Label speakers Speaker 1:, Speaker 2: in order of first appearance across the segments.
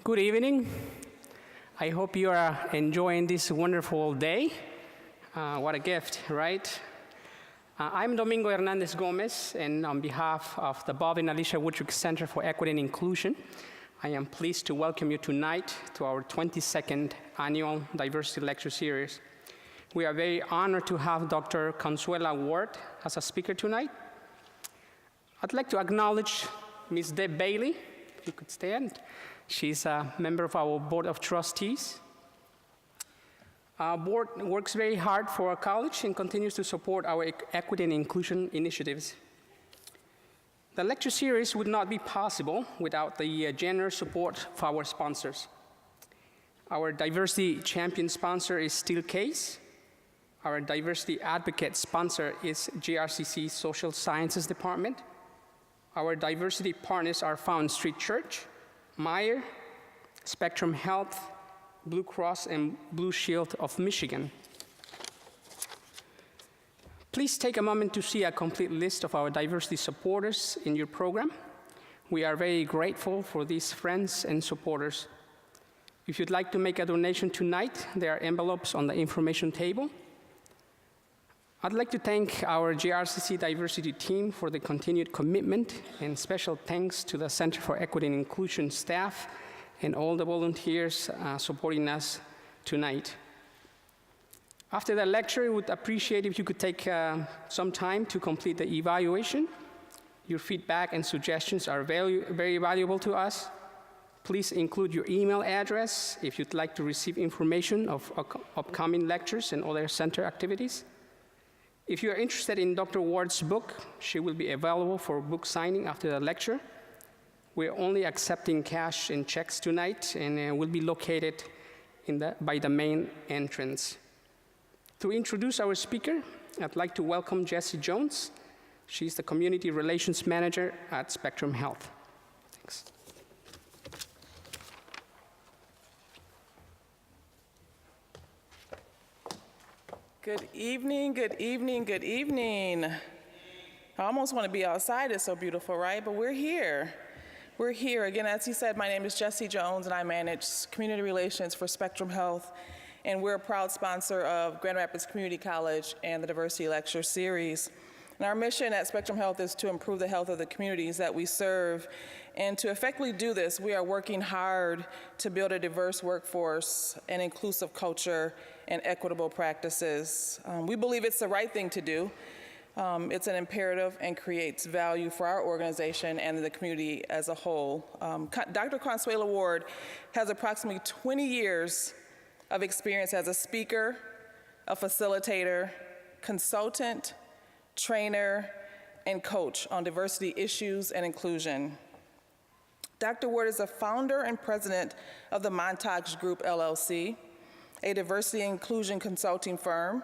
Speaker 1: Good evening. I hope you are enjoying this wonderful day. What a gift, right? I'm Domingo Hernandez Gomez, and on behalf of the Bob and Alicia Woodrick Center for Equity and Inclusion, I am pleased to welcome you tonight to our 22nd annual Diversity Lecture Series. We are very honored to have Dr. Consuela Ward as a speaker tonight. I'd like to acknowledge Ms. Deb Bailey, if you could stand. She's a member of our Board of Trustees. Our board works very hard for our college and continues to support our equity and inclusion initiatives. The lecture series would not be possible without the generous support of our sponsors. Our diversity champion sponsor is Steelcase. Our diversity advocate sponsor is GRCC Social Sciences Department. Our diversity partners are Fountain Street Church, Meijer, Spectrum Health, Blue Cross and Blue Shield of Michigan. Please take a moment to see a complete list of our diversity supporters in your program. We are very grateful for these friends and supporters. If you'd like to make a donation tonight, there are envelopes on the information table. I'd like to thank our GRCC diversity team for the continued commitment, and special thanks to the Center for Equity and Inclusion staff and all the volunteers supporting us tonight. After the lecture, we would appreciate if you could take some time to complete the evaluation. Your feedback and suggestions are very valuable to us. Please include your email address if you'd like to receive information of upcoming lectures and other center activities. If you are interested in Dr. Ward's book, she will be available for book signing after the lecture. We're only accepting cash and checks tonight, and will be located by the main entrance. To introduce our speaker, I'd like to welcome Jessie Jones. She's the Community Relations Manager at Spectrum Health. Thanks.
Speaker 2: Good evening, good evening, good evening. I almost want to be outside, it's so beautiful, right? But we're here. We're here. Again, as he said, my name is Jessie Jones, and I manage community relations for Spectrum Health. And we're a proud sponsor of Grand Rapids Community College and the Diversity Lecture Series. And our mission at Spectrum Health is to improve the health of the communities that we serve. And to effectively do this, we are working hard to build a diverse workforce, an inclusive culture, and equitable practices. We believe it's the right thing to do. It's an imperative and creates value for our organization and the community as a whole. Dr. Consuela Ward has approximately 20 years of experience as a speaker, a facilitator, consultant, trainer, and coach on diversity issues and inclusion. Dr. Ward is the founder and president of the Montage Group, LLC, a diversity and inclusion consulting firm.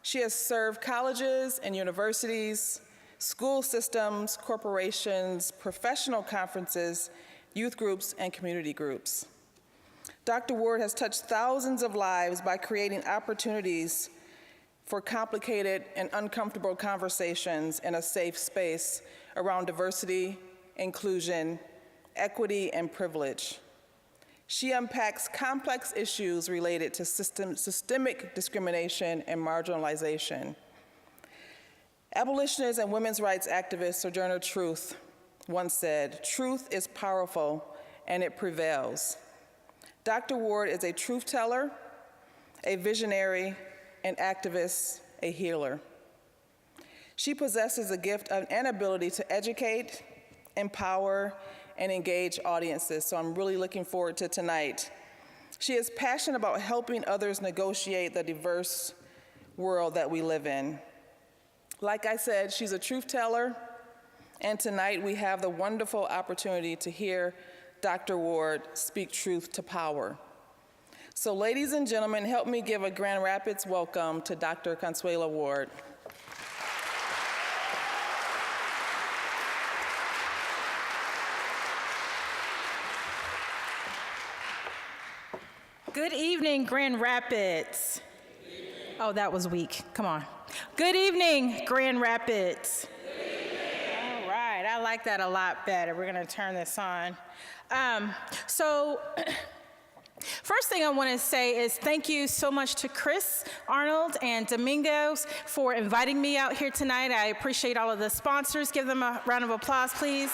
Speaker 2: She has served colleges and universities, school systems, corporations, professional conferences, youth groups, and community groups. Dr. Ward has touched thousands of lives by creating opportunities for complicated and uncomfortable conversations in a safe space around diversity, inclusion, equity, and privilege. She unpacks complex issues related to systemic discrimination and marginalization. Abolitionist and women's rights activist Sojourner Truth once said, "Truth is powerful and it prevails." Dr. Ward is a truth teller, a visionary, an activist, a healer. She possesses a gift and ability to educate, empower, and engage audiences, so I'm really looking forward to tonight. She is passionate about helping others negotiate the diverse world that we live in. Like I said, she's a truth teller, and tonight we have the wonderful opportunity to hear Dr. Ward speak truth to power. So ladies and gentlemen, help me give a Grand Rapids welcome to Dr. Consuela Ward.
Speaker 3: Good evening, Grand Rapids. Oh, that was weak. Come on. Good evening, Grand Rapids. All right, I like that a lot better. We're going to turn this on. So first thing I want to say is thank you so much to Chris Arnold and Domingos for inviting me out here tonight. I appreciate all of the sponsors. Give them a round of applause, please.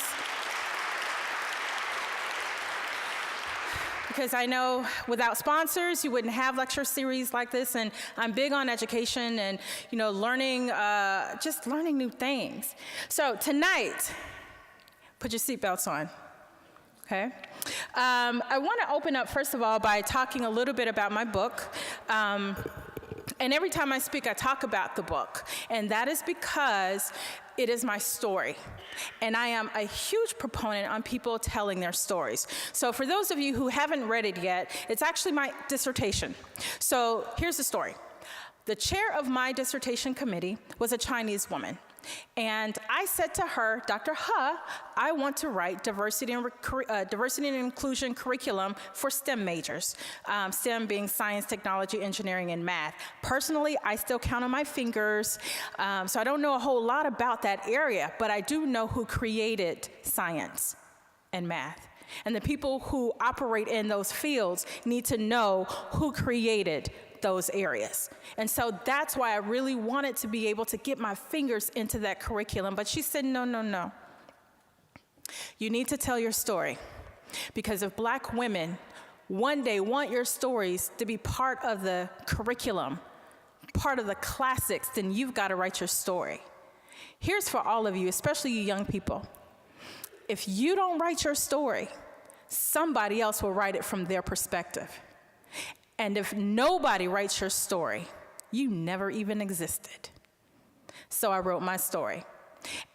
Speaker 3: Because I know without sponsors, you wouldn't have lecture series like this, and I'm big on education and, learning, just learning new things. So tonight, put your seatbelts on, okay? I want to open up, first of all, by talking a little bit about my book. And every time I speak, I talk about the book, and that is because it is my story. And I am a huge proponent on people telling their stories. So for those of you who haven't read it yet, it's actually my dissertation. So here's the story. The chair of my dissertation committee was a Chinese woman. And I said to her, Dr. He, I want to write diversity and inclusion curriculum for STEM majors, STEM being science, technology, engineering, and math. Personally, I still count on my fingers, so I don't know a whole lot about that area, but I do know who created science and math. And the people who operate in those fields need to know who created those areas. And so that's why I really wanted to be able to get my fingers into that curriculum. But she said, no. You need to tell your story. Because if Black women one day want your stories to be part of the curriculum, part of the classics, then you've got to write your story. Here's for all of you, especially you young people. If you don't write your story, somebody else will write it from their perspective. And if nobody writes your story, you never even existed. So I wrote my story.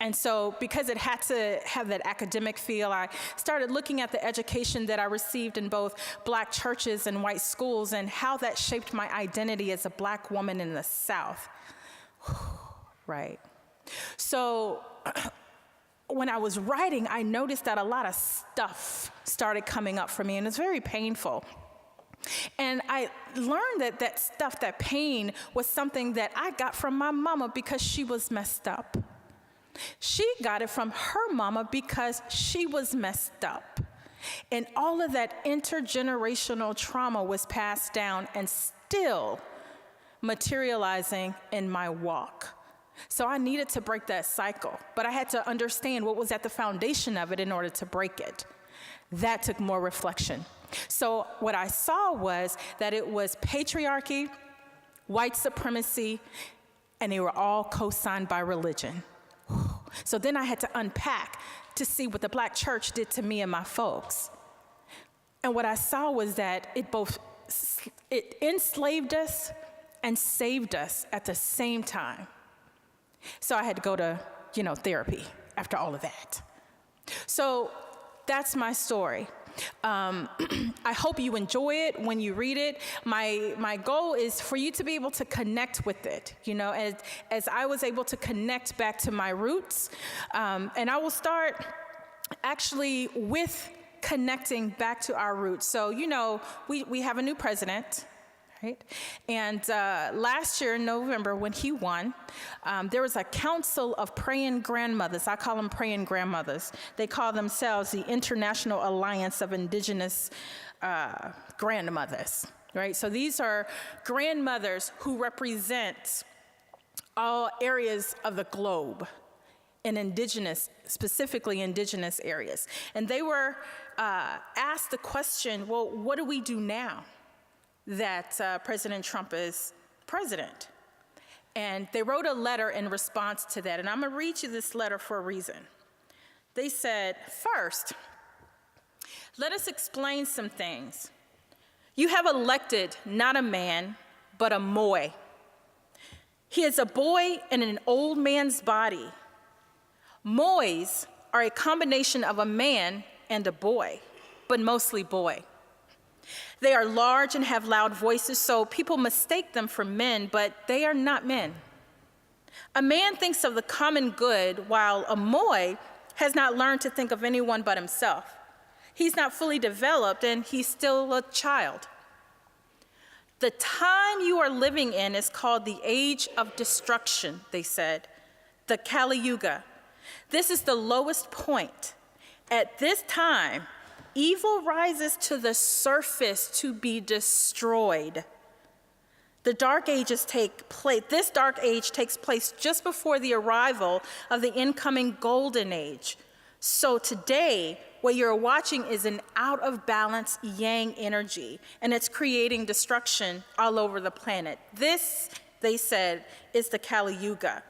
Speaker 3: And so because it had to have that academic feel, I started looking at the education that I received in both Black churches and white schools and how that shaped my identity as a Black woman in the South. Right. So when I was writing, I noticed that a lot of stuff started coming up for me, and it's very painful. And I learned that stuff, that pain, was something that I got from my mama because she was messed up. She got it from her mama because she was messed up. And all of that intergenerational trauma was passed down and still materializing in my walk. So I needed to break that cycle, but I had to understand what was at the foundation of it in order to break it. That took more reflection. So what I saw was that it was patriarchy, white supremacy, and they were all co-signed by religion. So then I had to unpack to see what the Black church did to me and my folks. And what I saw was that it enslaved us and saved us at the same time. So I had to go to, therapy after all of that. So that's my story. I hope you enjoy it when you read it. My goal is for you to be able to connect with it, as I was able to connect back to my roots. And I will start actually with connecting back to our roots. So, we have a new president. Right? And last year in November, when he won, there was a council of praying grandmothers. I call them praying grandmothers. They call themselves the International Alliance of Indigenous Grandmothers. Right? So these are grandmothers who represent all areas of the globe in specifically indigenous areas. And they were asked the question, well, what do we do now that President Trump is president? And they wrote a letter in response to that. And I'm going to read you this letter for a reason. They said, first, let us explain some things. You have elected not a man, but a moi. He is a boy in an old man's body. Mois are a combination of a man and a boy, but mostly boy. They are large and have loud voices, so people mistake them for men, but they are not men. A man thinks of the common good, while a moi has not learned to think of anyone but himself. He's not fully developed, and he's still a child. The time you are living in is called the age of destruction, they said, the Kali Yuga. This is the lowest point. At this time, Evil rises to the surface to be destroyed. The Dark Ages take place, this Dark Age takes place just before the arrival of the incoming Golden Age. So today, what you're watching is an out of balance yang energy, and it's creating destruction all over the planet. This, they said, is the Kali Yuga.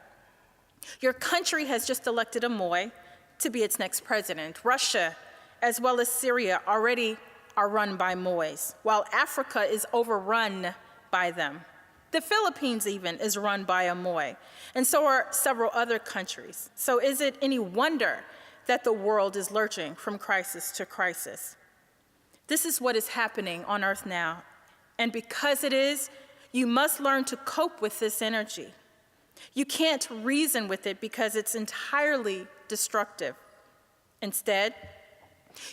Speaker 3: Your country has just elected a Moy to be its next president. Russia, as well as Syria, already are run by Moys, while Africa is overrun by them. The Philippines even is run by a Moy, and so are several other countries. So is it any wonder that the world is lurching from crisis to crisis? This is what is happening on Earth now, and because it is, you must learn to cope with this energy. You can't reason with it because it's entirely destructive. Instead,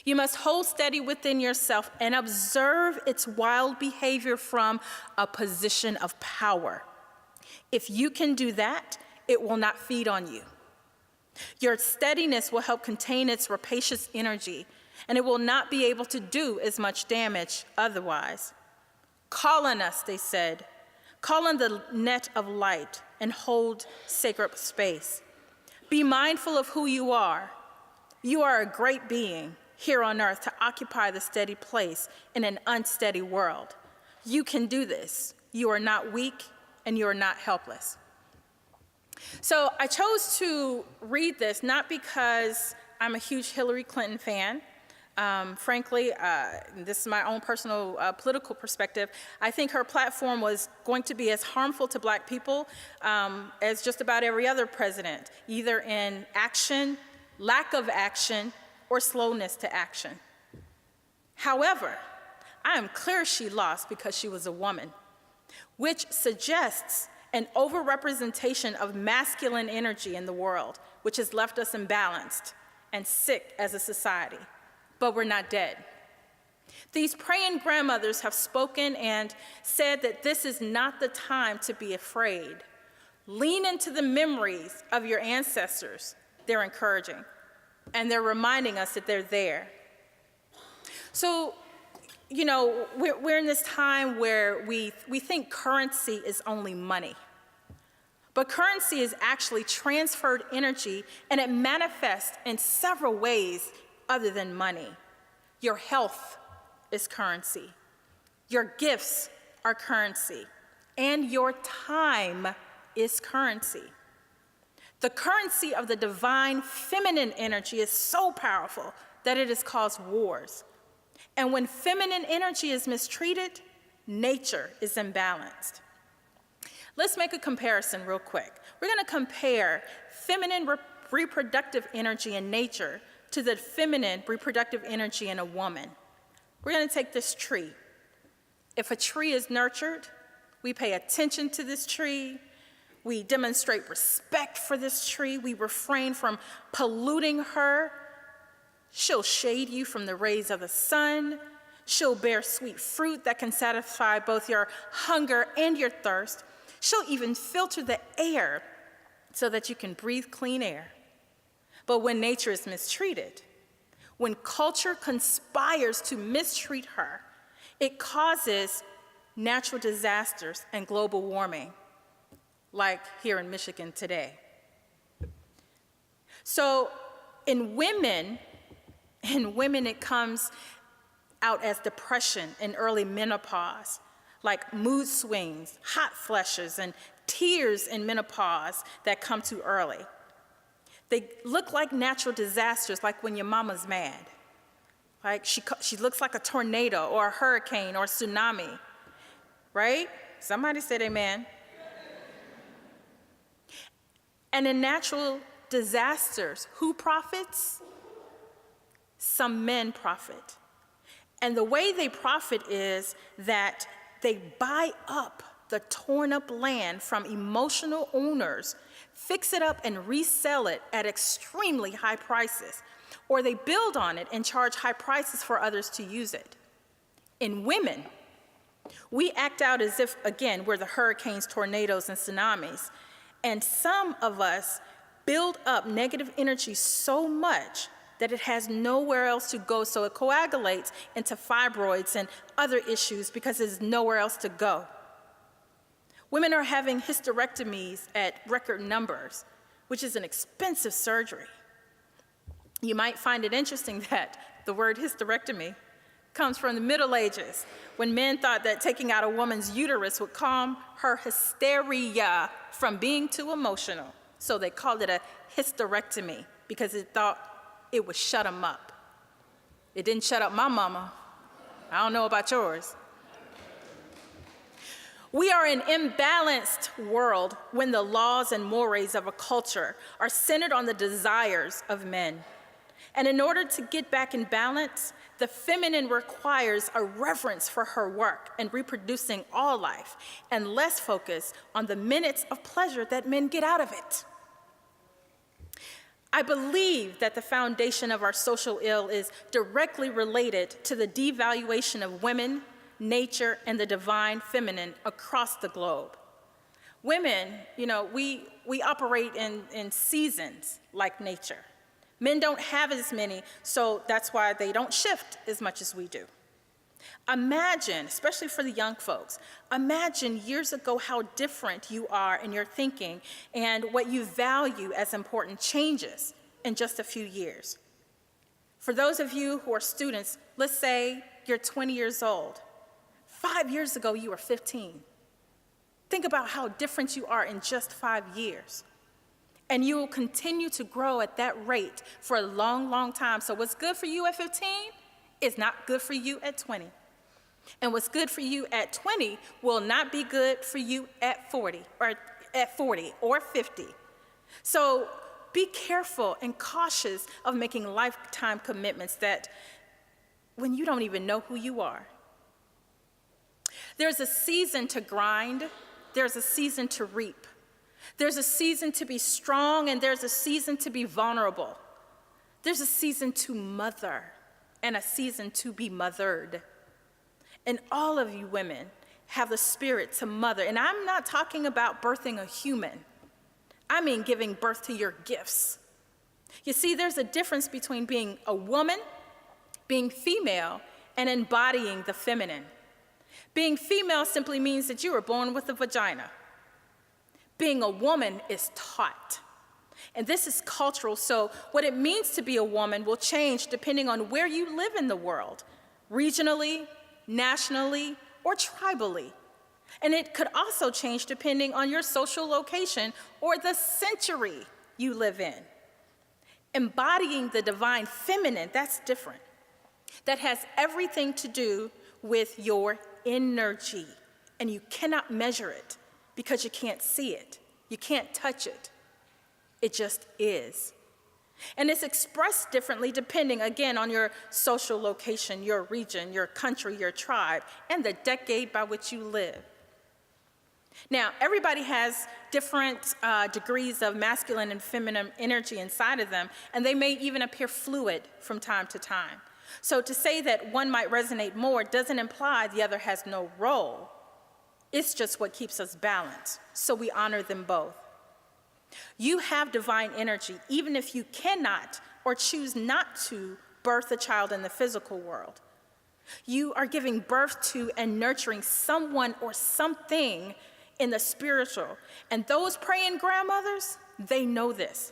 Speaker 3: you must hold steady within yourself and observe its wild behavior from a position of power. If you can do that, it will not feed on you. Your steadiness will help contain its rapacious energy, and it will not be able to do as much damage otherwise. Call on us, they said. Call on the net of light and hold sacred space. Be mindful of who you are. You are a great being here on earth to occupy the steady place in an unsteady world. You can do this. You are not weak and you are not helpless. So I chose to read this not because I'm a huge Hillary Clinton fan. Frankly, this is my own personal political perspective. I think her platform was going to be as harmful to Black people as just about every other president, either in action, lack of action, or slowness to action. However, I am clear she lost because she was a woman, which suggests an overrepresentation of masculine energy in the world, which has left us imbalanced and sick as a society. But we're not dead. These praying grandmothers have spoken and said that this is not the time to be afraid. Lean into the memories of your ancestors, they're encouraging, and they're reminding us that they're there. So, you know, we're in this time where we think currency is only money. But currency is actually transferred energy, and it manifests in several ways other than money. Your health is currency. Your gifts are currency. And your time is currency. The currency of the divine feminine energy is so powerful that it has caused wars. And when feminine energy is mistreated, nature is imbalanced. Let's make a comparison real quick. We're going to compare feminine reproductive energy in nature to the feminine reproductive energy in a woman. We're going to take this tree. If a tree is nurtured, we pay attention to this tree. We demonstrate respect for this tree. We refrain from polluting her. She'll shade you from the rays of the sun. She'll bear sweet fruit that can satisfy both your hunger and your thirst. She'll even filter the air so that you can breathe clean air. But when nature is mistreated, when culture conspires to mistreat her, it causes natural disasters and global warming, like here in Michigan today. So in women it comes out as depression and early menopause, like mood swings, hot flushes, and tears in menopause that come too early. They look like natural disasters, like when your mama's mad. Like she looks like a tornado or a hurricane or a tsunami, right? Somebody said amen. And in natural disasters, who profits? Some men profit. And the way they profit is that they buy up the torn up land from emotional owners, fix it up and resell it at extremely high prices, or they build on it and charge high prices for others to use it. In women, we act out as if, again, we're the hurricanes, tornadoes, and tsunamis, and some of us build up negative energy so much that it has nowhere else to go, so it coagulates into fibroids and other issues because there's nowhere else to go. Women are having hysterectomies at record numbers, which is an expensive surgery. You might find it interesting that the word hysterectomy comes from the Middle Ages, when men thought that taking out a woman's uterus would calm her hysteria from being too emotional. So they called it a hysterectomy because it thought it would shut them up. It didn't shut up my mama. I don't know about yours. We are an imbalanced world when the laws and mores of a culture are centered on the desires of men. And in order to get back in balance, the feminine requires a reverence for her work and reproducing all life, and less focus on the minutes of pleasure that men get out of it. I believe that the foundation of our social ill is directly related to the devaluation of women, nature, and the divine feminine across the globe. Women, we operate in seasons like nature. Men don't have as many, so that's why they don't shift as much as we do. Imagine, especially for the young folks, imagine years ago how different you are in your thinking and what you value as important changes in just a few years. For those of you who are students, let's say you're 20 years old. 5 years ago, you were 15. Think about how different you are in just 5 years. And you will continue to grow at that rate for a long, long time. So what's good for you at 15 is not good for you at 20. And what's good for you at 20 will not be good for you at 40 or 50. So be careful and cautious of making lifetime commitments that when you don't even know who you are. There's a season to grind. There's a season to reap. There's a season to be strong, and there's a season to be vulnerable. There's a season to mother and a season to be mothered. And all of you women have the spirit to mother. And I'm not talking about birthing a human. I mean giving birth to your gifts. You see, there's a difference between being a woman, being female, and embodying the feminine. Being female simply means that you were born with a vagina. Being a woman is taught. And this is cultural, so what it means to be a woman will change depending on where you live in the world, regionally, nationally, or tribally. And it could also change depending on your social location or the century you live in. Embodying the divine feminine, that's different. That has everything to do with your energy, and you cannot measure it because you can't see it. You can't touch it. It just is. And it's expressed differently depending, again, on your social location, your region, your country, your tribe, and the decade by which you live. Now, everybody has different degrees of masculine and feminine energy inside of them, and they may even appear fluid from time to time. So to say that one might resonate more doesn't imply the other has no role. It's just what keeps us balanced, so we honor them both. You have divine energy, even if you cannot or choose not to birth a child in the physical world. You are giving birth to and nurturing someone or something in the spiritual. And those praying grandmothers, they know this.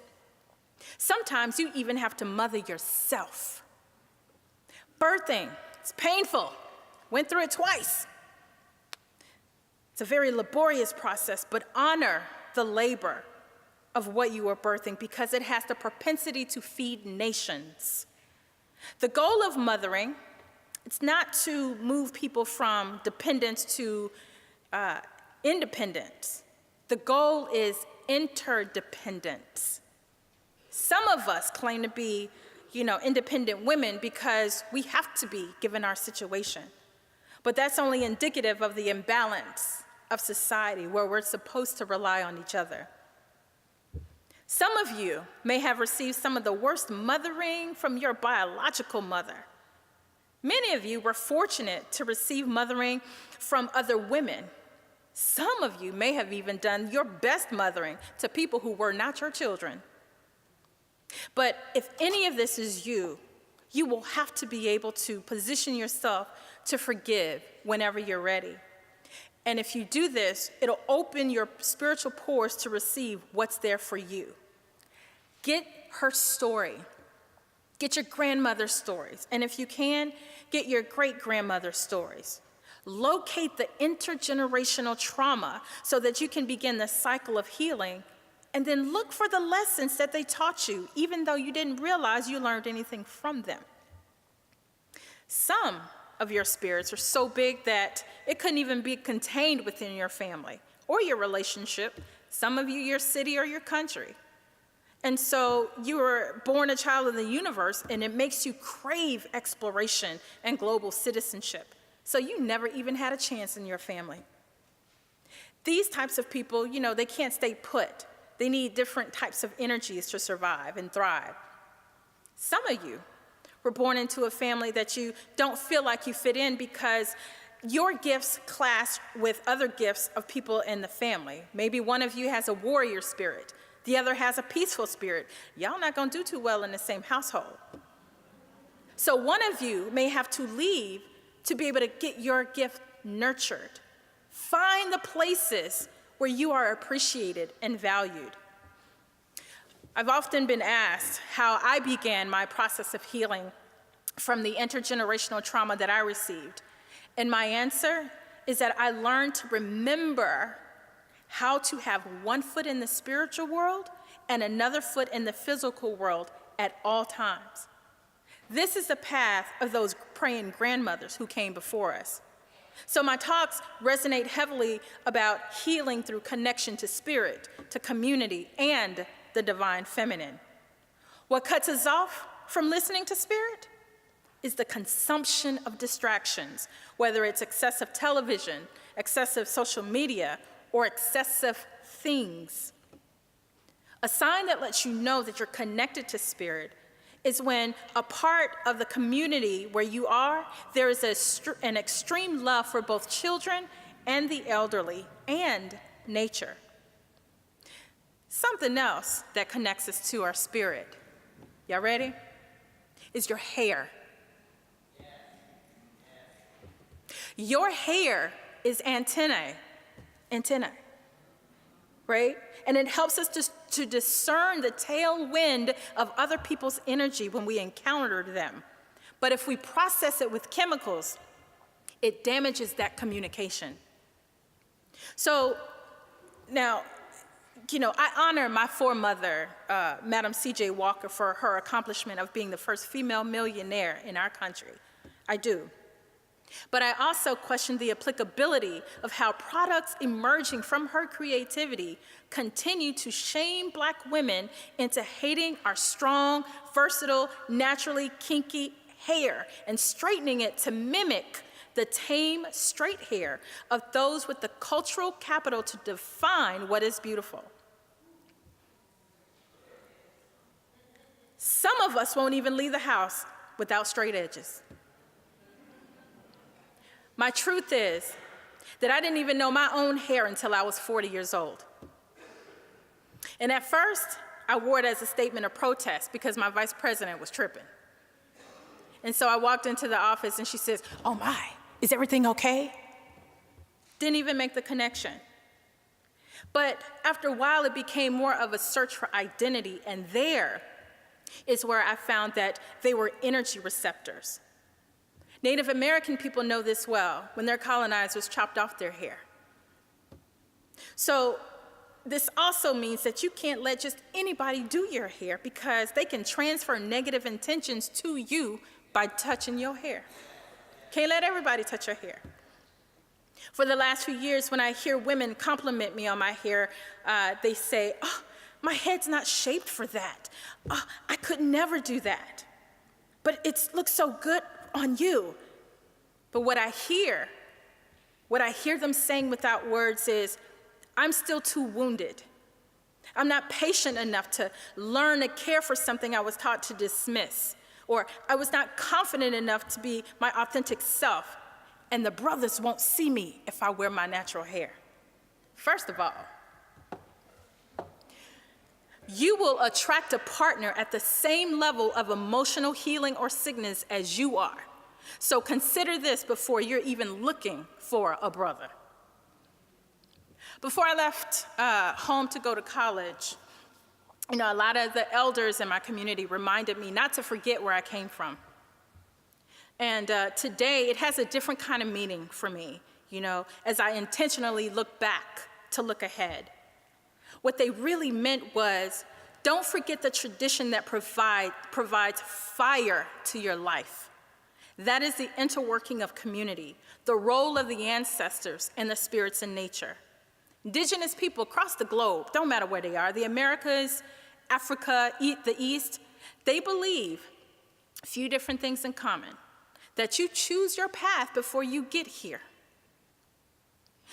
Speaker 3: Sometimes you even have to mother yourself. Birthing, it's painful. Went through it twice. It's a very laborious process, but honor the labor of what you are birthing because it has the propensity to feed nations. The goal of mothering, it's not to move people from dependence to independence. The goal is interdependence. Some of us claim to be, independent women because we have to be given our situation. But that's only indicative of the imbalance of society where we're supposed to rely on each other. Some of you may have received some of the worst mothering from your biological mother. Many of you were fortunate to receive mothering from other women. Some of you may have even done your best mothering to people who were not your children. But if any of this is you, you will have to be able to position yourself to forgive whenever you're ready. And if you do this, it'll open your spiritual pores to receive what's there for you. Get her story. Get your grandmother's stories. And if you can, get your great-grandmother's stories. Locate the intergenerational trauma so that you can begin the cycle of healing. And then look for the lessons that they taught you, even though you didn't realize you learned anything from them. Some of your spirits are so big that it couldn't even be contained within your family or your relationship. Some of you, your city or your country. And so you were born a child of the universe, and it makes you crave exploration and global citizenship. So you never even had a chance in your family. These types of people, they can't stay put. They need different types of energies to survive and thrive. Some of you were born into a family that you don't feel like you fit in because your gifts clash with other gifts of people in the family. Maybe one of you has a warrior spirit. The other has a peaceful spirit. Y'all not gonna do too well in the same household. So one of you may have to leave to be able to get your gift nurtured. Find the places where you are appreciated and valued. I've often been asked how I began my process of healing from the intergenerational trauma that I received. And my answer is that I learned to remember how to have one foot in the spiritual world and another foot in the physical world at all times. This is the path of those praying grandmothers who came before us. So my talks resonate heavily about healing through connection to spirit, to community, and the divine feminine. What cuts us off from listening to spirit is the consumption of distractions, whether it's excessive television, excessive social media, or excessive things. A sign that lets you know that you're connected to spirit is when a part of the community where you are, there is an extreme love for both children and the elderly and nature. Something else that connects us to our spirit, y'all ready? Is your hair. Your hair is antennae, right? And it helps us to discern the tailwind of other people's energy when we encounter them. But if we process it with chemicals, it damages that communication. So now, I honor my foremother, Madam C.J. Walker, for her accomplishment of being the first female millionaire in our country. I do. But I also question the applicability of how products emerging from her creativity continue to shame Black women into hating our strong, versatile, naturally kinky hair and straightening it to mimic the tame, straight hair of those with the cultural capital to define what is beautiful. Some of us won't even leave the house without straight edges. My truth is that I didn't even know my own hair until I was 40 years old. And at first, I wore it as a statement of protest because my vice president was tripping. And so I walked into the office and she says, "Oh my, is everything okay?" Didn't even make the connection. But after a while, it became more of a search for identity, and there is where I found that they were energy receptors. Native American people know this well when their colonizers chopped off their hair. So this also means that you can't let just anybody do your hair because they can transfer negative intentions to you by touching your hair. Can't let everybody touch your hair. For the last few years, when I hear women compliment me on my hair, they say, "Oh, my head's not shaped for that. Oh, I could never do that. But it looks so good on you." But what I hear them saying without words is, "I'm still too wounded. I'm not patient enough to learn to care for something I was taught to dismiss. Or I was not confident enough to be my authentic self. And the brothers won't see me if I wear my natural hair." First of all, you will attract a partner at the same level of emotional healing or sickness as you are. So consider this before you're even looking for a brother. Before I left home to go to college, a lot of the elders in my community reminded me not to forget where I came from. And today, it has a different kind of meaning for me, as I intentionally look back to look ahead. What they really meant was, don't forget the tradition that provides fire to your life. That is the interworking of community, the role of the ancestors and the spirits in nature. Indigenous people across the globe, don't matter where they are, the Americas, Africa, the East, they believe a few different things in common. That you choose your path before you get here.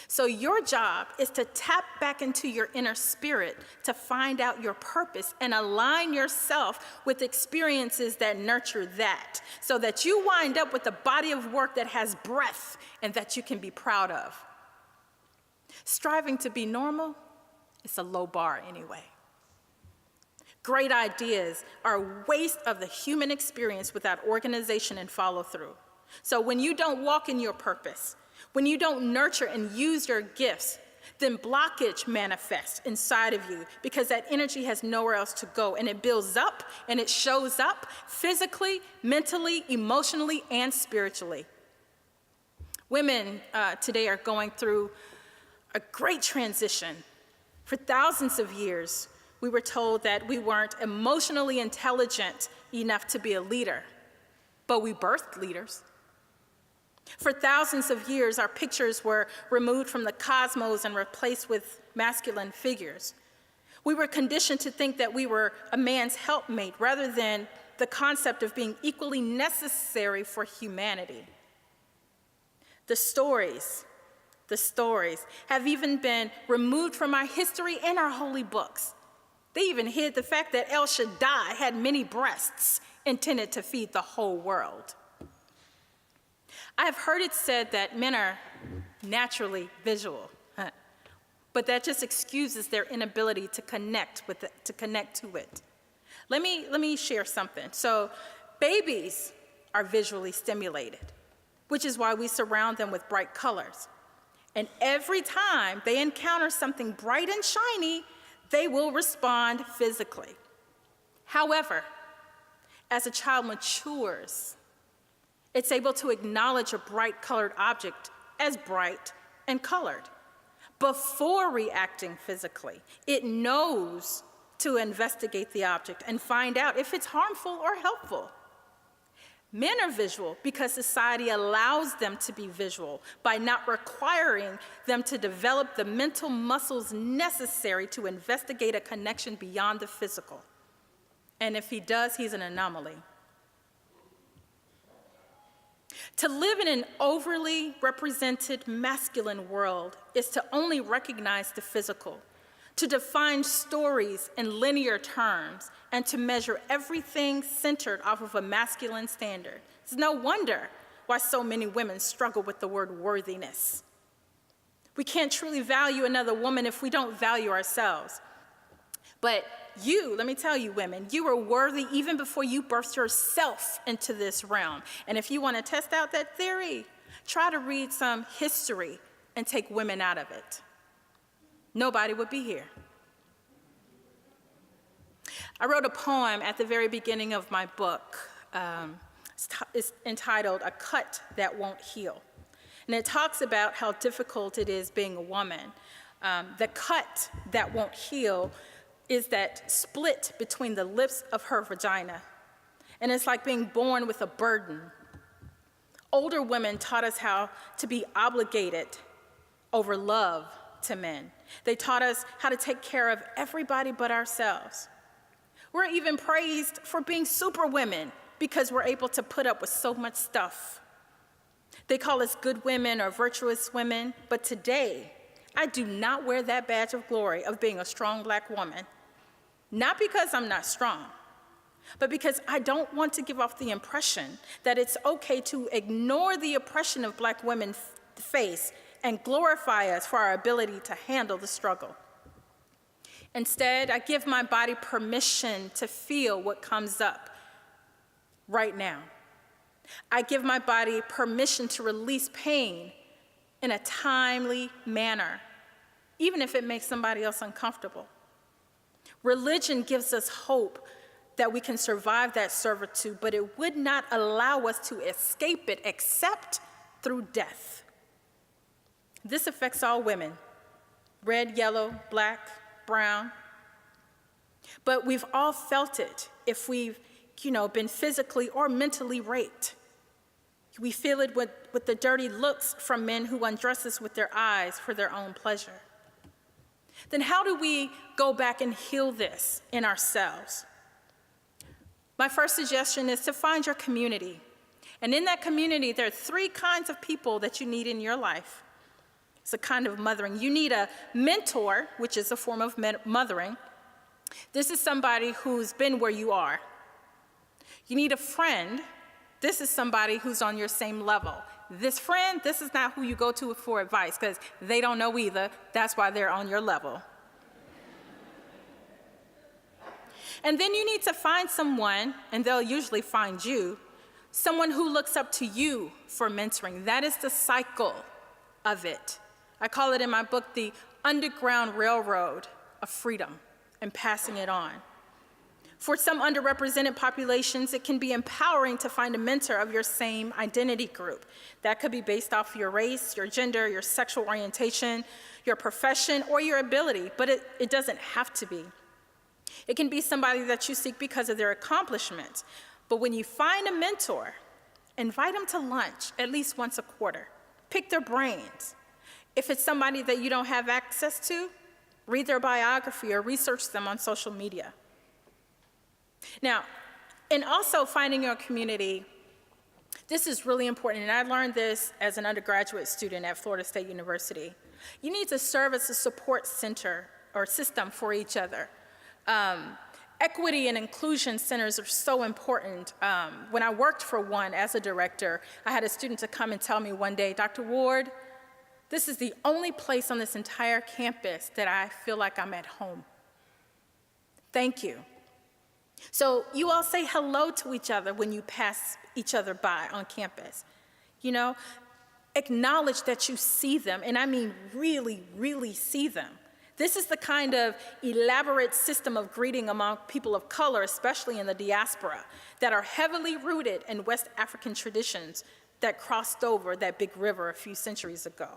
Speaker 3: So your job is to tap back into your inner spirit to find out your purpose and align yourself with experiences that nurture that, so that you wind up with a body of work that has breath and that you can be proud of. Striving to be normal, it's a low bar anyway. Great ideas are a waste of the human experience without organization and follow through. So when you don't walk in your purpose, when you don't nurture and use your gifts, then blockage manifests inside of you because that energy has nowhere else to go, and it builds up and it shows up physically, mentally, emotionally, and spiritually. Women today are going through a great transition. For thousands of years, we were told that we weren't emotionally intelligent enough to be a leader, but we birthed leaders. For thousands of years, our pictures were removed from the cosmos and replaced with masculine figures. We were conditioned to think that we were a man's helpmate rather than the concept of being equally necessary for humanity. The stories have even been removed from our history and our holy books. They even hid the fact that El Shaddai had many breasts intended to feed the whole world. I have heard it said that men are naturally visual, but that just excuses their inability to connect to it. Let me share something. So babies are visually stimulated, which is why we surround them with bright colors. And every time they encounter something bright and shiny, they will respond physically. However, as a child matures, it's able to acknowledge a bright colored object as bright and colored. Before reacting physically, it knows to investigate the object and find out if it's harmful or helpful. Men are visual because society allows them to be visual by not requiring them to develop the mental muscles necessary to investigate a connection beyond the physical. And if he does, he's an anomaly. To live in an overly represented masculine world is to only recognize the physical, to define stories in linear terms, and to measure everything centered off of a masculine standard. It's no wonder why so many women struggle with the word worthiness. We can't truly value another woman if we don't value ourselves. But let me tell you, women, you are worthy even before you birthed yourself into this realm. And if you want to test out that theory, try to read some history and take women out of it. Nobody would be here. I wrote a poem at the very beginning of my book. It's entitled, "A Cut That Won't Heal." And it talks about how difficult it is being a woman. The cut that won't heal is that split between the lips of her vagina. And it's like being born with a burden. Older women taught us how to be obligated over love to men. They taught us how to take care of everybody but ourselves. We're even praised for being super women because we're able to put up with so much stuff. They call us good women or virtuous women, but today, I do not wear that badge of glory of being a strong Black woman. Not because I'm not strong, but because I don't want to give off the impression that it's okay to ignore the oppression of Black women face and glorify us for our ability to handle the struggle. Instead, I give my body permission to feel what comes up right now. I give my body permission to release pain in a timely manner, even if it makes somebody else uncomfortable. Religion gives us hope that we can survive that servitude, but it would not allow us to escape it except through death. This affects all women, red, yellow, black, brown. But we've all felt it if we've, been physically or mentally raped. We feel it with the dirty looks from men who undress us with their eyes for their own pleasure. Then how do we go back and heal this in ourselves? My first suggestion is to find your community. And in that community, there are 3 kinds of people that you need in your life. It's a kind of mothering. You need a mentor, which is a form of mothering. This is somebody who's been where you are. You need a friend. This is somebody who's on your same level. This friend, this is not who you go to for advice, because they don't know either. That's why they're on your level. And then you need to find someone, and they'll usually find you, someone who looks up to you for mentoring. That is the cycle of it. I call it in my book the Underground Railroad of freedom and passing it on. For some underrepresented populations, it can be empowering to find a mentor of your same identity group. That could be based off your race, your gender, your sexual orientation, your profession, or your ability, but it doesn't have to be. It can be somebody that you seek because of their accomplishments. But when you find a mentor, invite them to lunch at least once a quarter. Pick their brains. If it's somebody that you don't have access to, read their biography or research them on social media. Now, in also finding your community, this is really important, and I learned this as an undergraduate student at Florida State University. You need to serve as a support center or system for each other. Equity and inclusion centers are so important. When I worked for one as a director, I had a student to come and tell me one day, Dr. Ward, this is the only place on this entire campus that I feel like I'm at home. Thank you. So you all say hello to each other when you pass each other by on campus. Acknowledge that you see them, and I mean really, really see them. This is the kind of elaborate system of greeting among people of color, especially in the diaspora, that are heavily rooted in West African traditions that crossed over that big river a few centuries ago.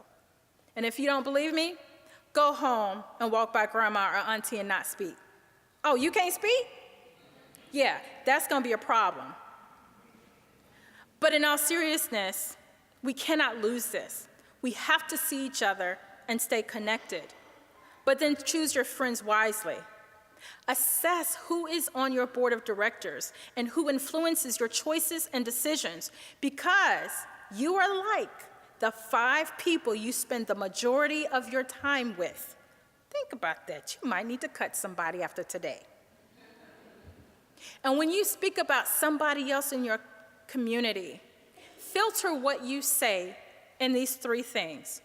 Speaker 3: And if you don't believe me, go home and walk by grandma or auntie and not speak. Oh, you can't speak? Yeah, that's going to be a problem. But in all seriousness, we cannot lose this. We have to see each other and stay connected. But then choose your friends wisely. Assess who is on your board of directors and who influences your choices and decisions, because you are like the 5 people you spend the majority of your time with. Think about that. You might need to cut somebody after today. And when you speak about somebody else in your community, filter what you say in these 3 things.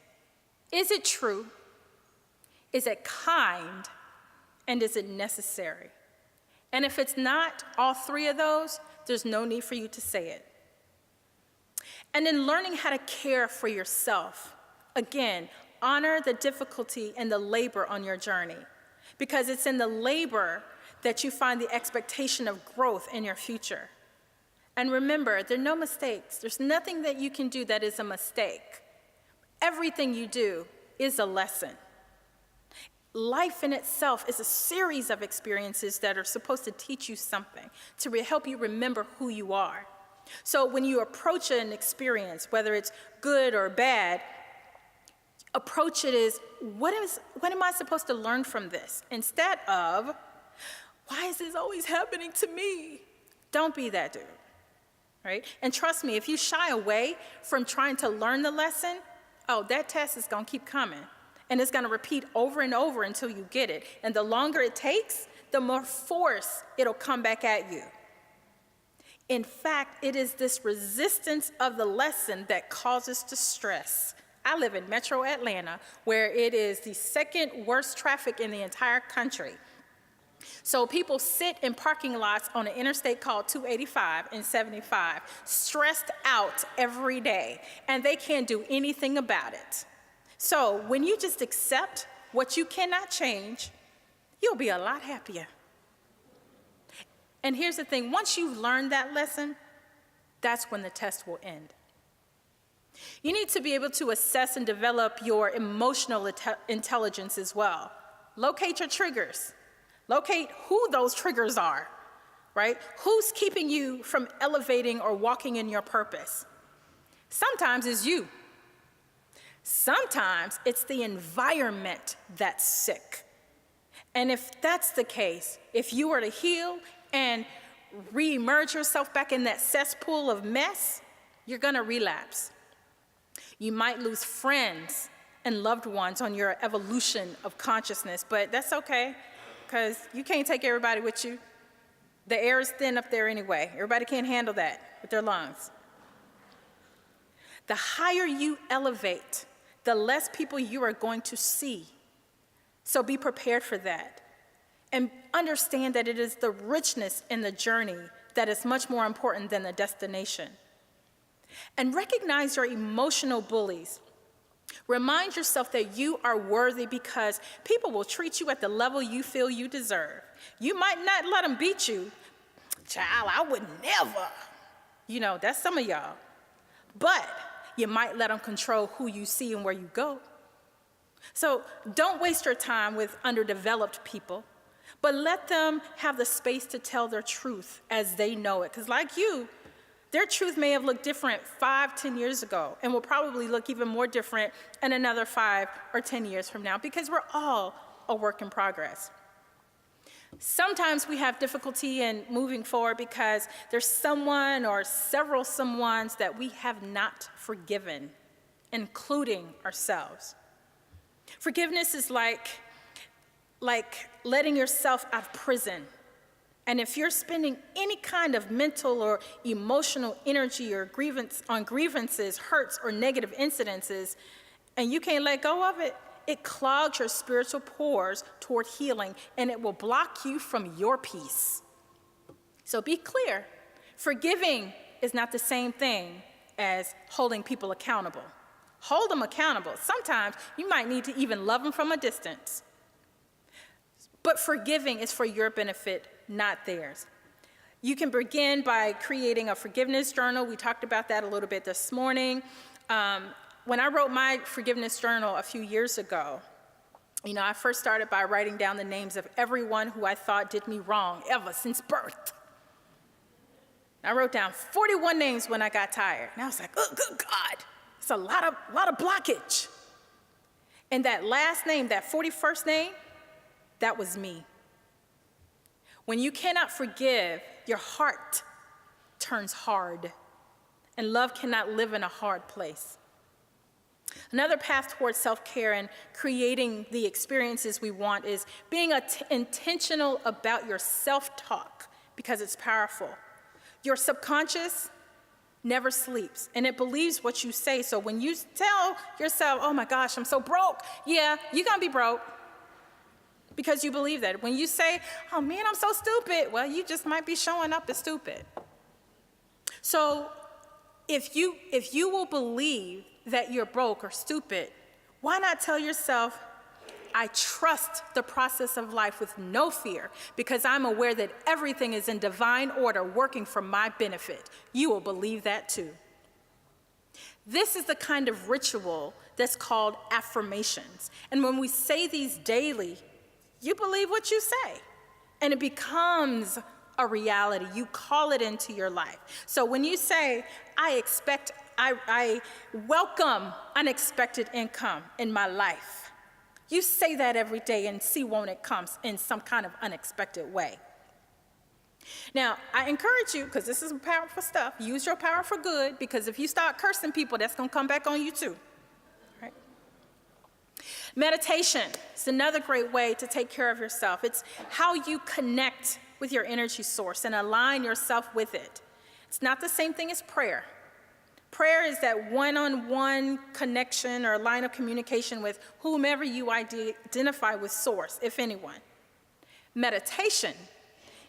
Speaker 3: Is it true? Is it kind? And is it necessary? And if it's not all 3 of those, there's no need for you to say it. And then learning how to care for yourself. Again, honor the difficulty and the labor on your journey, because it's in the labor that you find the expectation of growth in your future. And remember, there are no mistakes. There's nothing that you can do that is a mistake. Everything you do is a lesson. Life in itself is a series of experiences that are supposed to teach you something, to help you remember who you are. So when you approach an experience, whether it's good or bad, approach it as, what am I supposed to learn from this? Instead of, why is this always happening to me? Don't be that dude, right? And trust me, if you shy away from trying to learn the lesson, that test is gonna keep coming. And it's gonna repeat over and over until you get it. And the longer it takes, the more force it'll come back at you. In fact, it is this resistance of the lesson that causes distress. I live in Metro Atlanta, where it is the second worst traffic in the entire country. So people sit in parking lots on an interstate called 285 and 75, stressed out every day, and they can't do anything about it. So when you just accept what you cannot change, you'll be a lot happier. And here's the thing, once you've learned that lesson, that's when the test will end. You need to be able to assess and develop your emotional intelligence as well. Locate your triggers. Locate who those triggers are, right? Who's keeping you from elevating or walking in your purpose? Sometimes it's you. Sometimes it's the environment that's sick. And if that's the case, if you were to heal and re-emerge yourself back in that cesspool of mess, you're gonna relapse. You might lose friends and loved ones on your evolution of consciousness, but that's okay, because you can't take everybody with you. The air is thin up there anyway. Everybody can't handle that with their lungs. The higher you elevate, the less people you are going to see. So be prepared for that. And understand that it is the richness in the journey that is much more important than the destination. And recognize your emotional bullies. Remind yourself that you are worthy because people will treat you at the level you feel you deserve. You might not let them beat you. Child, I would never. You know, that's some of y'all. But you might let them control who you see and where you go. So don't waste your time with underdeveloped people, but let them have the space to tell their truth as they know it. Because like you, their truth may have looked different 5, 10 years ago and will probably look even more different in another 5 or 10 years from now because we're all a work in progress. Sometimes we have difficulty in moving forward because there's someone or several someones that we have not forgiven, including ourselves. Forgiveness is like letting yourself out of prison. And if you're spending any kind of mental or emotional energy or grievances, hurts, or negative incidences, and you can't let go of it, it clogs your spiritual pores toward healing, and it will block you from your peace. So be clear, forgiving is not the same thing as holding people accountable. Hold them accountable. Sometimes you might need to even love them from a distance. But forgiving is for your benefit, not theirs. You can begin by creating a forgiveness journal. We talked about that a little bit this morning. When I wrote my forgiveness journal a few years ago, you know, I first started by writing down the names of everyone who I thought did me wrong ever since birth. I wrote down 41 names when I got tired. And I was like, oh, good God, it's a lot of blockage. And that last name, that 41st name, that was me. When you cannot forgive, your heart turns hard, and love cannot live in a hard place. Another path towards self-care and creating the experiences we want is being intentional about your self-talk, because it's powerful. Your subconscious never sleeps, and it believes what you say. So when you tell yourself, oh my gosh, I'm so broke, yeah, you're gonna be broke, because you believe that. When you say, oh man, I'm so stupid, well, you just might be showing up as stupid. So if you will believe that you're broke or stupid, why not tell yourself, I trust the process of life with no fear because I'm aware that everything is in divine order working for my benefit. You will believe that too. This is the kind of ritual that's called affirmations. And when we say these daily, you believe what you say, and it becomes a reality. You call it into your life. So when you say, I welcome unexpected income in my life, you say that every day and see when it comes in some kind of unexpected way. Now, I encourage you, because this is powerful stuff, use your power for good, because if you start cursing people, that's going to come back on you too. Right? Meditation is another great way to take care of yourself. It's how you connect with your energy source and align yourself with it. It's not the same thing as prayer. Prayer is that one-on-one connection or line of communication with whomever you identify with source, if anyone. Meditation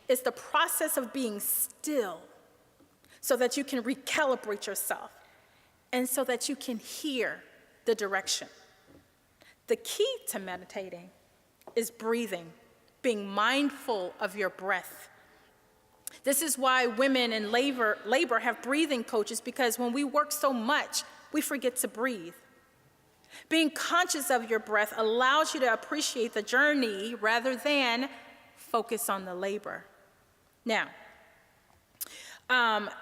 Speaker 3: is the process of being still so that you can recalibrate yourself and so that you can hear the direction. The key to meditating is breathing, being mindful of your breath. This is why women in labor have breathing coaches, because when we work so much, we forget to breathe. Being conscious of your breath allows you to appreciate the journey rather than focus on the labor. Now,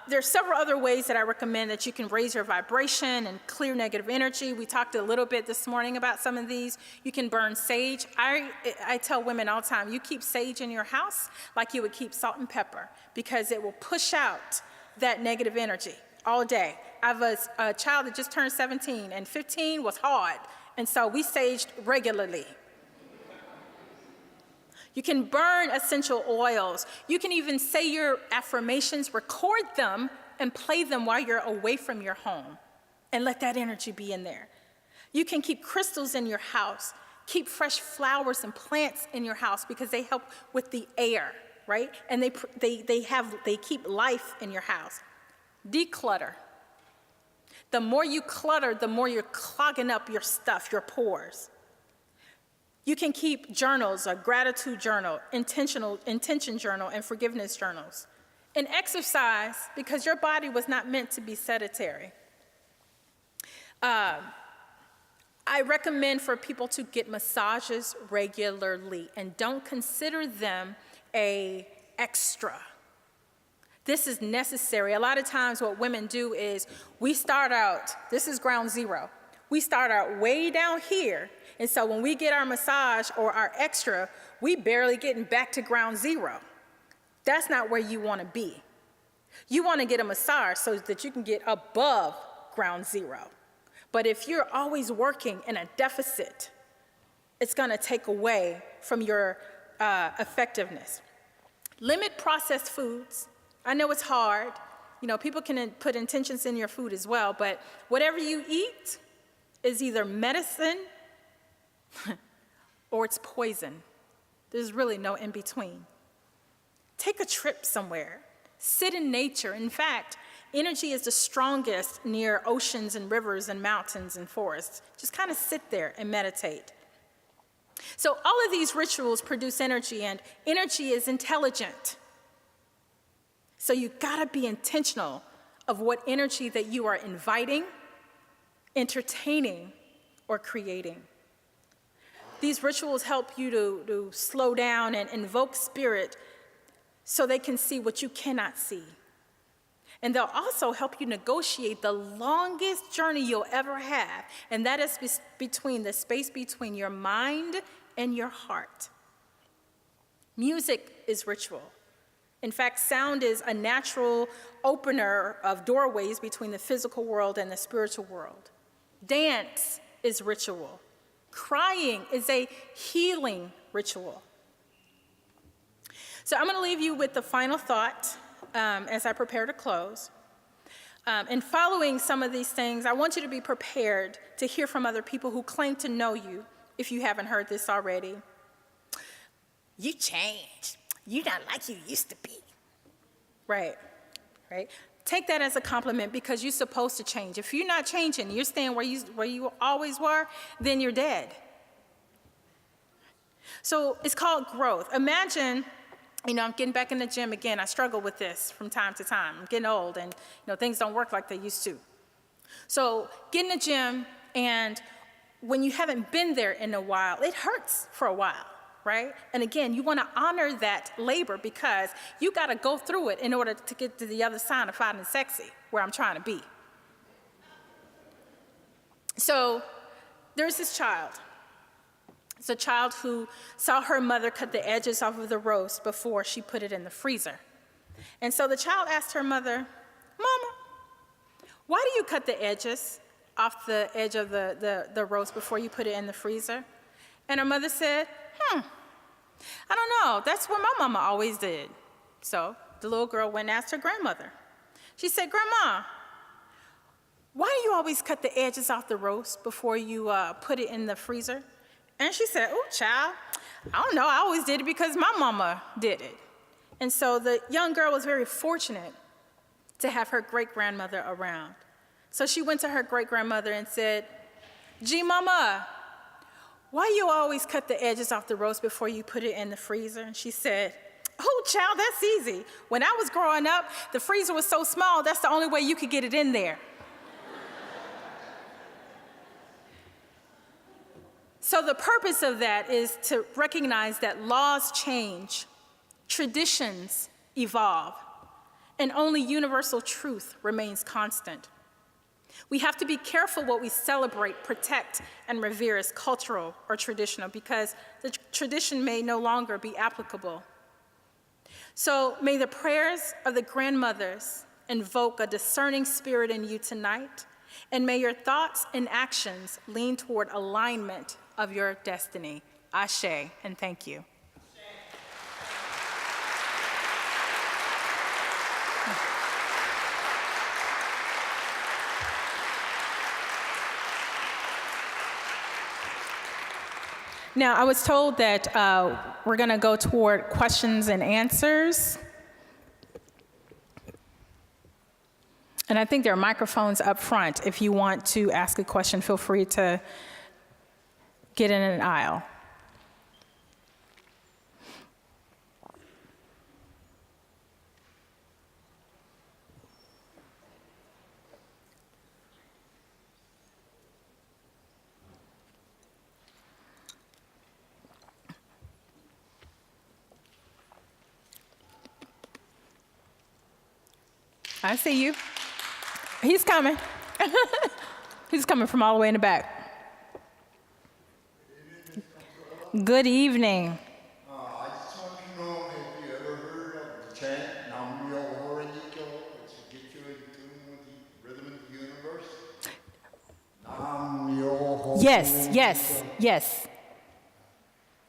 Speaker 3: there's several other ways that I recommend that you can raise your vibration and clear negative energy. We talked a little bit this morning about some of these. You can burn sage. I tell women all the time, you keep sage in your house like you would keep salt and pepper, because it will push out that negative energy all day. I have a child that just turned 17, and 15 was hard, and so we saged regularly. You can burn essential oils. You can even say your affirmations, record them, and play them while you're away from your home, and let that energy be in there. You can keep crystals in your house. Keep fresh flowers and plants in your house because they help with the air, right? And they keep life in your house. Declutter. The more you clutter, the more you're clogging up your stuff, your pores. You can keep journals, a gratitude journal, intention journal, and forgiveness journals. And exercise, because your body was not meant to be sedentary. I recommend for people to get massages regularly, and don't consider them an extra. This is necessary. A lot of times what women do is we start out, this is ground zero. We start out way down here, and so when we get our massage or our extra, we barely getting back to ground zero. That's not where you want to be. You want to get a massage so that you can get above ground zero. But if you're always working in a deficit, it's going to take away from your effectiveness. Limit processed foods. I know it's hard. You know, people can put intentions in your food as well, but whatever you eat is either medicine or it's poison. There's really no in between. Take a trip somewhere. Sit in nature. In fact, energy is the strongest near oceans and rivers and mountains and forests. Just kind of sit there and meditate. So all of these rituals produce energy, and energy is intelligent. So you gotta be intentional of what energy that you are inviting, entertaining, or creating. These rituals help you to slow down and invoke spirit so they can see what you cannot see. And they'll also help you negotiate the longest journey you'll ever have, and that is between the space between your mind and your heart. Music is ritual. In fact, sound is a natural opener of doorways between the physical world and the spiritual world. Dance is ritual. Crying is a healing ritual. So I'm going to leave you with the final thought as I prepare to close. In following some of these things, I want you to be prepared to hear from other people who claim to know you, if you haven't heard this already. You changed. You're not like you used to be. Right. Take that as a compliment, because you're supposed to change. If you're not changing, you're staying where you always were, then you're dead. So it's called growth. Imagine, I'm getting back in the gym again. I struggle with this from time to time. I'm getting old, and things don't work like they used to. So get in the gym, and when you haven't been there in a while, it hurts for a while. Right? And again, you want to honor that labor, because you got to go through it in order to get to the other side of finding sexy, where I'm trying to be. So there's this child. It's a child who saw her mother cut the edges off of the roast before she put it in the freezer. And so the child asked her mother, "Mama, why do you cut the edges off the edge of the roast before you put it in the freezer?" And her mother said, I don't know. That's what my mama always did. So the little girl went and asked her grandmother. She said, "Grandma, why do you always cut the edges off the roast before you put it in the freezer? And she said, oh, child, I don't know. I always did it because my mama did it. And so the young girl was very fortunate to have her great-grandmother around. So she went to her great-grandmother and said, gee, mama, why you always cut the edges off the roast before you put it in the freezer? And she said, oh, child, that's easy. When I was growing up, the freezer was so small, that's the only way you could get it in there. So the purpose of that is to recognize that laws change, traditions evolve, and only universal truth remains constant. We have to be careful what we celebrate, protect, and revere as cultural or traditional because the tradition may no longer be applicable. So may the prayers of the grandmothers invoke a discerning spirit in you tonight, and may your thoughts and actions lean toward alignment of your destiny. Ashe, and thank you. Now, I was told that we're going to go toward questions and answers. And I think there are microphones up front. If you want to ask a question, feel free to get in an aisle. I see you. He's coming. He's coming from all the way in the back. Good evening.
Speaker 4: I just want to know if you ever heard of the chant, Nam Myoho Renge Kyo, which will get you in tune with the rhythm of the universe? Nam Myoho
Speaker 3: Yes,
Speaker 4: Renge
Speaker 3: yes,
Speaker 4: Kyo.
Speaker 3: yes.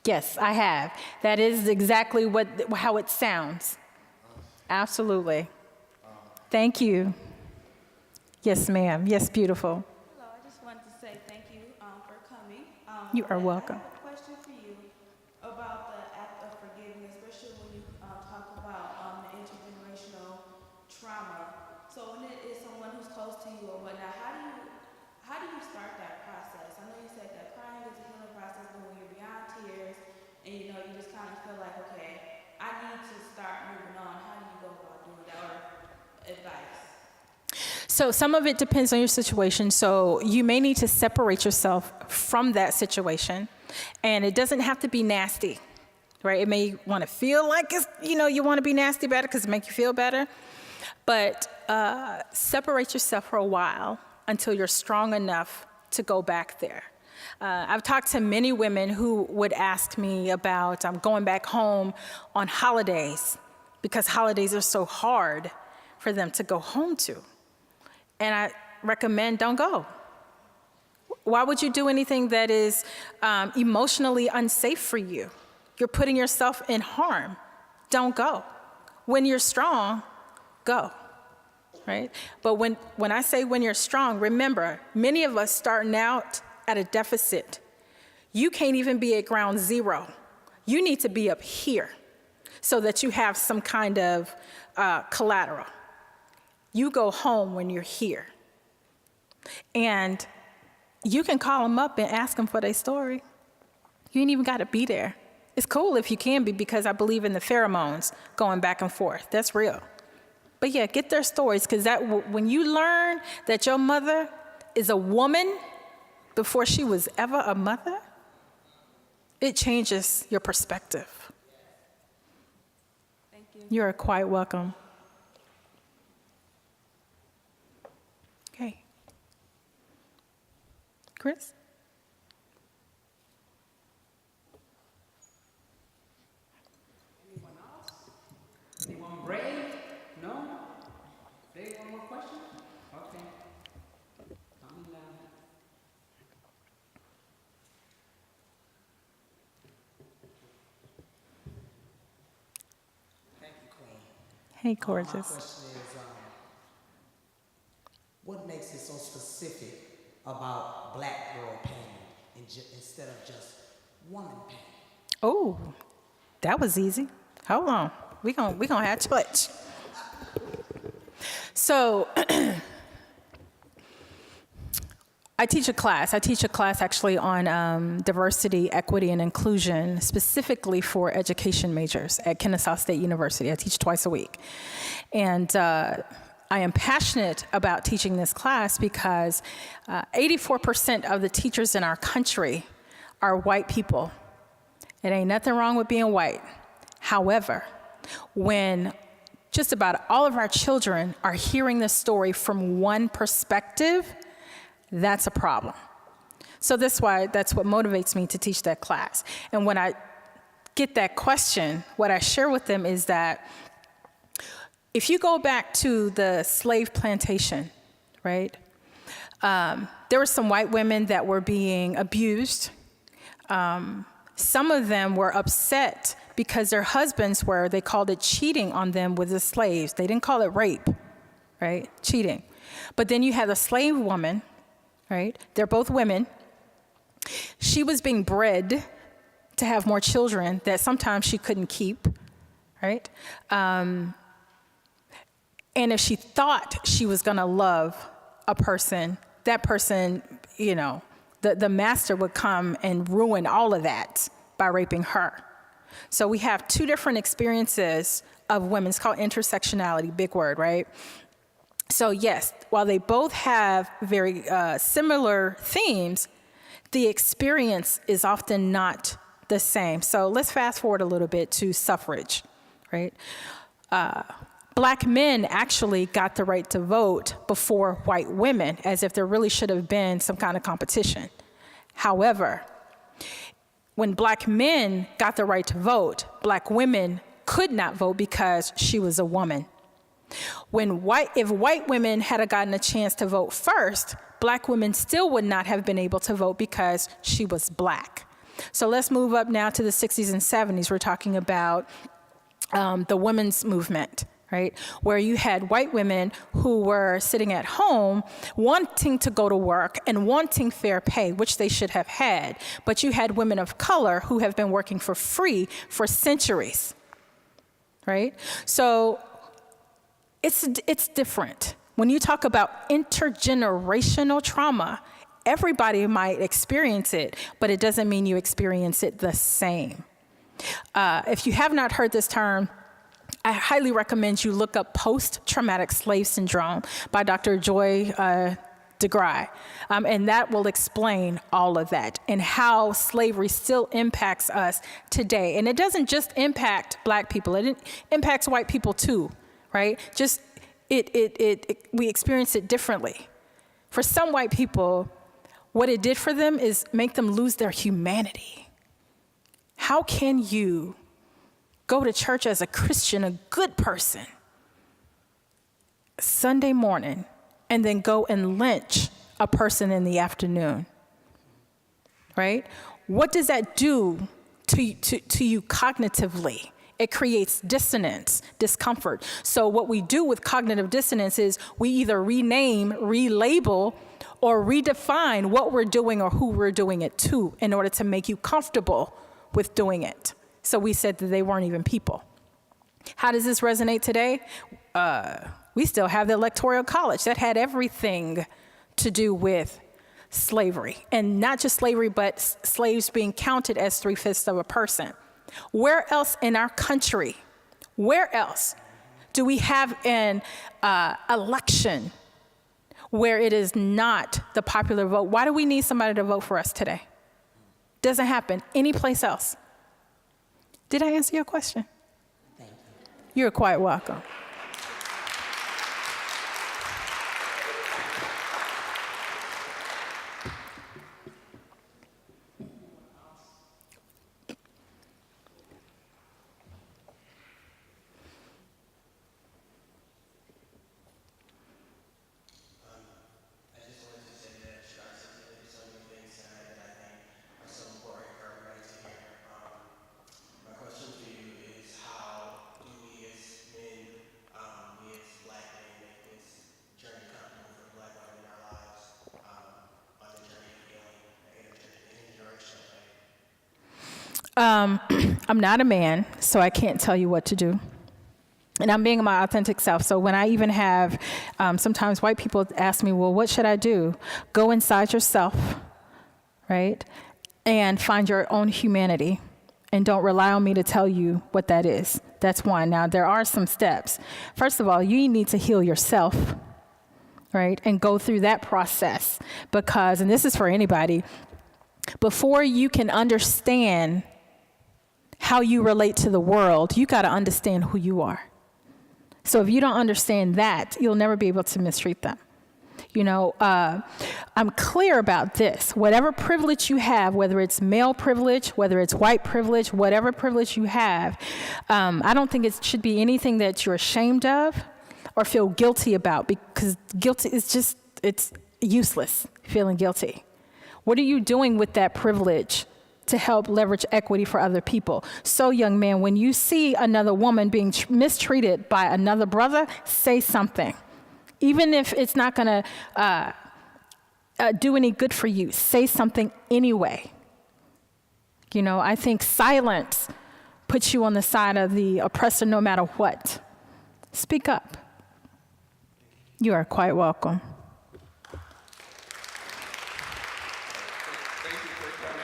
Speaker 3: Yes, I have. That is exactly how it sounds. Absolutely. Thank you. Yes, ma'am. Yes, beautiful.
Speaker 5: Hello, I just wanted to say thank you for coming.
Speaker 3: You are
Speaker 5: but
Speaker 3: welcome.
Speaker 5: I have a question for you about the act of forgiveness, especially when you talk about the intergenerational trauma. So when it is someone who's close to you or whatnot, how do you start that process? I know you said that crying is a healing process, but when you're beyond tears and you just kind of feel like, okay, I need to start moving on. How do you go about doing that, or advice?
Speaker 3: So some of it depends on your situation. So you may need to separate yourself from that situation. And it doesn't have to be nasty, right? It may want to feel like it's, you want to be nasty about it because it makes you feel better. But separate yourself for a while until you're strong enough to go back there. I've talked to many women who would ask me about going back home on holidays because holidays are so hard for them to go home to. And I recommend don't go. Why would you do anything that is emotionally unsafe for you? You're putting yourself in harm. Don't go. When you're strong, go, right? But when I say when you're strong, remember, many of us starting out at a deficit. You can't even be at ground zero. You need to be up here so that you have some kind of collateral. You go home when you're here. And you can call them up and ask them for their story. You ain't even got to be there. It's cool if you can be, because I believe in the pheromones going back and forth. That's real. But yeah, get their stories, because when you learn that your mother is a woman before she was ever a mother, it changes your perspective.
Speaker 5: Thank you.
Speaker 3: You're quite welcome. Okay. Chris?
Speaker 1: Anyone else? Anyone brave? No? Brave, one more question? Okay. Coming down.
Speaker 6: Thank you, Queen.
Speaker 3: Hey,
Speaker 6: My
Speaker 3: gorgeous.
Speaker 6: question is, what makes it so specific specific about black girl pain instead of just woman pain.
Speaker 3: Oh, that was easy. Hold on. We gonna have church. So I teach a class actually on diversity, equity, and inclusion, specifically for education majors at Kennesaw State University. I teach twice a week. And I am passionate about teaching this class because 84% of the teachers in our country are white people. It ain't nothing wrong with being white. However, when just about all of our children are hearing the story from one perspective, that's a problem. So that's what motivates me to teach that class. And when I get that question, what I share with them is that if you go back to the slave plantation, right, there were some white women that were being abused. Some of them were upset because their husbands they called it cheating on them with the slaves. They didn't call it rape, right? Cheating. But then you had a slave woman, right? They're both women. She was being bred to have more children that sometimes she couldn't keep, right? And if she thought she was gonna love a person, that person, the master would come and ruin all of that by raping her. So we have two different experiences of women. It's called intersectionality, big word, right? So yes, while they both have very similar themes, the experience is often not the same. So let's fast forward a little bit to suffrage, right? Black men actually got the right to vote before white women, as if there really should have been some kind of competition. However, when black men got the right to vote, black women could not vote because she was a woman. If white women had gotten a chance to vote first, black women still would not have been able to vote because she was black. So let's move up now to the 60s and 70s. We're talking about the women's movement, right? Where you had white women who were sitting at home wanting to go to work and wanting fair pay, which they should have had. But you had women of color who have been working for free for centuries, right? So it's different. When you talk about intergenerational trauma, everybody might experience it, but it doesn't mean you experience it the same. If you have not heard this term, I highly recommend you look up post-traumatic slave syndrome by Dr. Joy DeGruy, and that will explain all of that and how slavery still impacts us today. And it doesn't just impact black people, it impacts white people too, right? Just we experience it differently. For some white people, what it did for them is make them lose their humanity. How can you go to church as a Christian, a good person, Sunday morning, and then go and lynch a person in the afternoon, right? What does that do to you cognitively? It creates dissonance, discomfort. So what we do with cognitive dissonance is we either rename, relabel, or redefine what we're doing or who we're doing it to in order to make you comfortable with doing it. So we said that they weren't even people. How does this resonate today? We still have the Electoral College that had everything to do with slavery. And not just slavery, but slaves being counted as 3/5 of a person. Where else in our country, where else do we have an election where it is not the popular vote? Why do we need somebody to vote for us today? Doesn't happen anyplace else. Did I answer your question?
Speaker 6: Thank you.
Speaker 3: You're quite welcome.
Speaker 7: My question to you is, how do we as men
Speaker 3: I'm not a man, so I can't tell you what to do. And I'm being my authentic self. So when I even have, sometimes white people ask me, well, what should I do? Go inside yourself, right? And find your own humanity. And don't rely on me to tell you what that is. That's one. Now, there are some steps. First of all, you need to heal yourself, right? And go through that process. Because, and this is for anybody, before you can understand how you relate to the world, you got to understand who you are. So if you don't understand that, you'll never be able to mistreat them. You know, I'm clear about this. Whatever privilege you have, whether it's male privilege, whether it's white privilege, whatever privilege you have, I don't think it should be anything that you're ashamed of or feel guilty about, because guilty is just, it's useless, feeling guilty. What are you doing with that privilege to help leverage equity for other people? So, young man, when you see another woman being mistreated by another brother, say something. Even if it's not going to do any good for you, say something anyway. You know, I think silence puts you on the side of the oppressor no matter what. Speak up. You are quite welcome.
Speaker 7: Thank you for coming.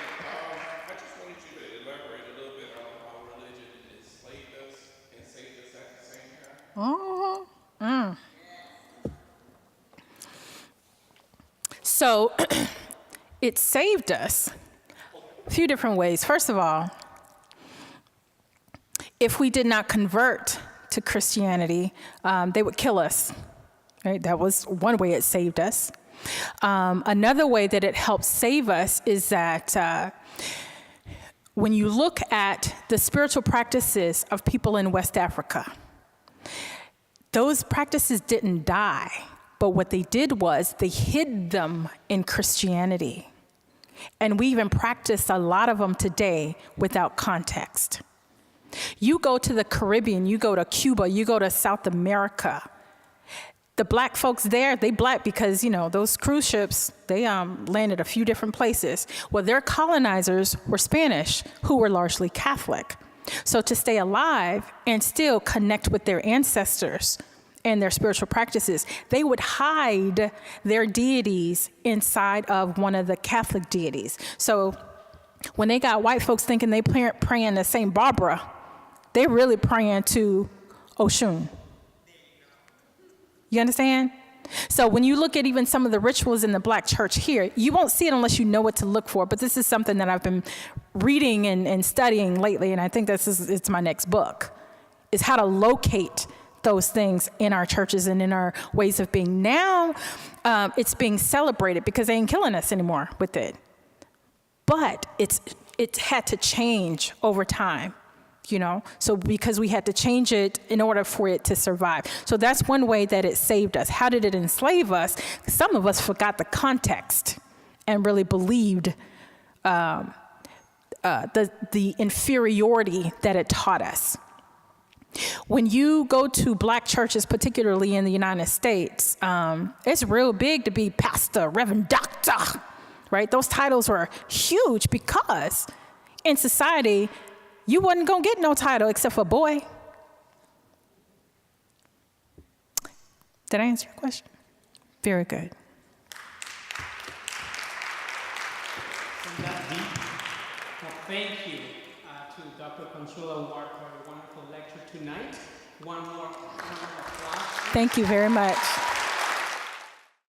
Speaker 7: I just wanted you to elaborate a little bit on how religion enslaved us and saved us at the same time.
Speaker 3: So it saved us a few different ways. First of all, if we did not convert to Christianity, they would kill us. Right? That was one way it saved us. Another way that it helped save us is that when you look at the spiritual practices of people in West Africa, those practices didn't die. But what they did was they hid them in Christianity. And we even practice a lot of them today without context. You go to the Caribbean, you go to Cuba, you go to South America. The black folks there, they black because, you know, those cruise ships, they landed a few different places. Well, their colonizers were Spanish, who were largely Catholic. So to stay alive and still connect with their ancestors and their spiritual practices, they would hide their deities inside of one of the Catholic deities. So when they got white folks thinking they praying to St. Barbara, they really praying to Oshun. You understand? So when you look at even some of the rituals in the black church here, you won't see it unless you know what to look for. But this is something that I've been reading and studying lately, and I think it's my next book, is how to locate those things in our churches and in our ways of being. Now, it's being celebrated because they ain't killing us anymore with it. But it had to change over time, you know? So because we had to change it in order for it to survive. So that's one way that it saved us. How did it enslave us? Some of us forgot the context and really believed the inferiority that it taught us. When you go to black churches, particularly in the United States, it's real big to be pastor, reverend, doctor, right? Those titles were huge because in society, you wasn't going to get no title except for boy. Did I answer your question? Very good.
Speaker 1: Well, thank you to Dr. Consuelo Ward for a wonderful lecture tonight. One more applause.
Speaker 3: Thank you very much.